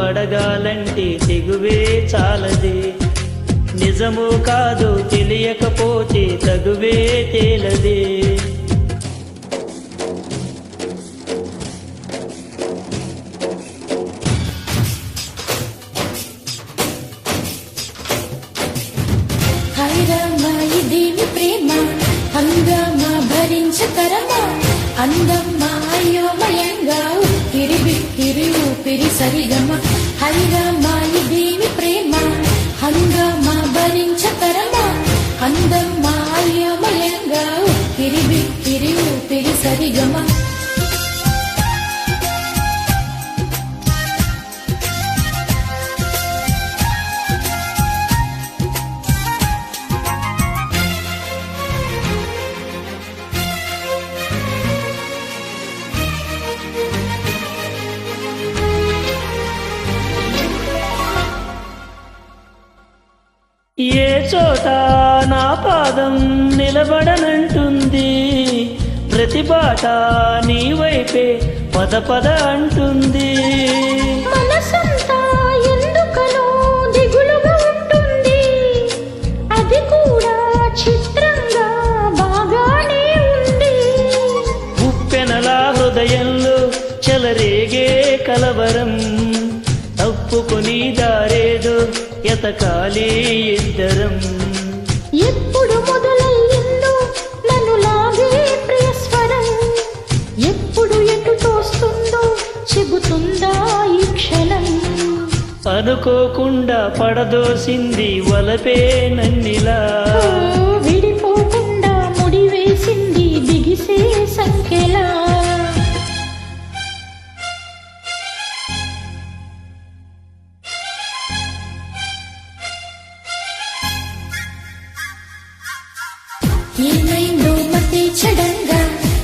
అడగాలంటే తెగువే చాలదే. నిజము కాదు తెలియకపోతే తగువే తేలదే. హైరమ్మా ఇదేమి ప్రేమ, హంగామా భరించతరమా, అందమ్మా అయోమయంగా ఉక్కిరి బిక్కిరి ఊపిరి సరిగమ. హైరమ్మా ఇదేమి ప్రేమ, హంగామా భరించతరమా, అందమ్మా అయోమయంగా ఉక్కిరి బిక్కిరి ఊపిరి సరిగమ. ఏ చోట నా పాదం నిలబడనంటుంది, ప్రతి బాట నీ వైపే పద పద అంటుంది. మనసంతా ఎందుకనో దిగులుగా ఉంటుంది, అది కూడా చిత్రంగా బాగానే ఉంది. ఉప్పెనలా హృదయంలో చెలరేగే కలవరం, తప్పుకొని దారేదో ఎతకాలి ఇద్దరం. ఎప్పుడు మొదలయ్యిందో నన్ను లాగే ప్రియస్వరం, ఎప్పుడు ఎటు తోస్తుందో చెబుతుందా ఈ క్షణం. అనుకోకుండా పడదోసింది వలపే నన్నిలా, విడిపోకుండా ముడివేసింది బిగిసే సంఖ్యలా. ఏమైందో మతి చెడంగా,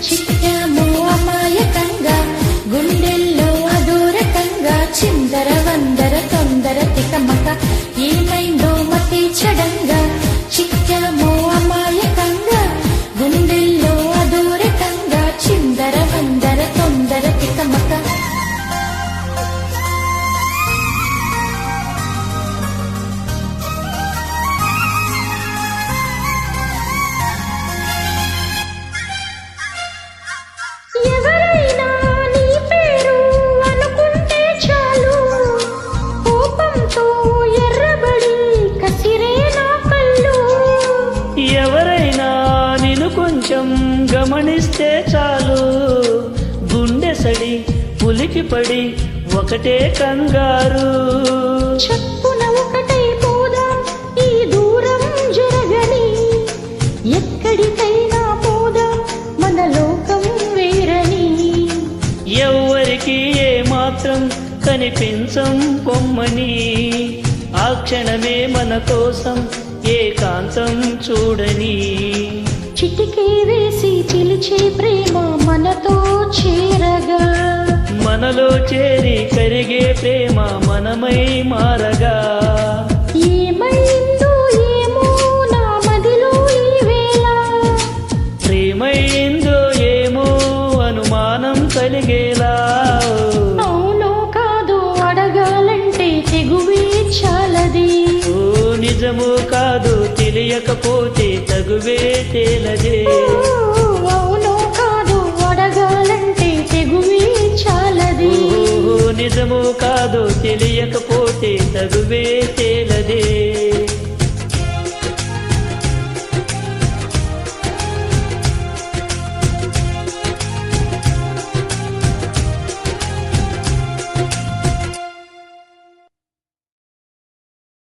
చిక్కామో అమాయకంగా, గుండెల్లో అదూరకంగా, చిందర వందర తొందర తికమక. ఏమైందో మతి చెడంగా, చిక్కామో అమాయకంగా, గుండెల్లో అదూరకంగా, చిందర వందర తొందర తికమక. ఎవరైనా నీ పేరు అనుకుంటే చాలు, కోపంతో ఎర్రబడి కసిరే నా కళ్ళు. ఎవరైనా నిన్ను కొంచెం గమనిస్తే చాలు, గుండెసడి ఉలికిపడి ఒకటే కంగారు. చప్పున ఒకటై పోదాం ఈ దూరం జరగని, ఎక్కడికైనా పోదాం మన లోకం వేరని. ఎవ్వరికి ఏ మాత్రం కనిపించం బొమ్మని, ఆ క్షణమే మన కోసం ఏకాంతం చూడని. చిటికే వేసి చిలిచే ప్రేమ మనతో చేరగా, మనలో చేరి కరిగే ప్రేమ మనమై మారగా. ఏమైందో ఏమో నా మదిలో ఈ వేళ, ప్రేమైందో ఏమో అనుమానం కలిగేలా. అవునో కాదో అడగాలంటే తెగువే చాలది. ఓ నిజము కాదు తెలియకపోతే తగువే తేలదే. అవునో కాదో అడగాలంటే తెగువే చాలది. ఓ నిజము కాదు తెలియకపోతే తగువే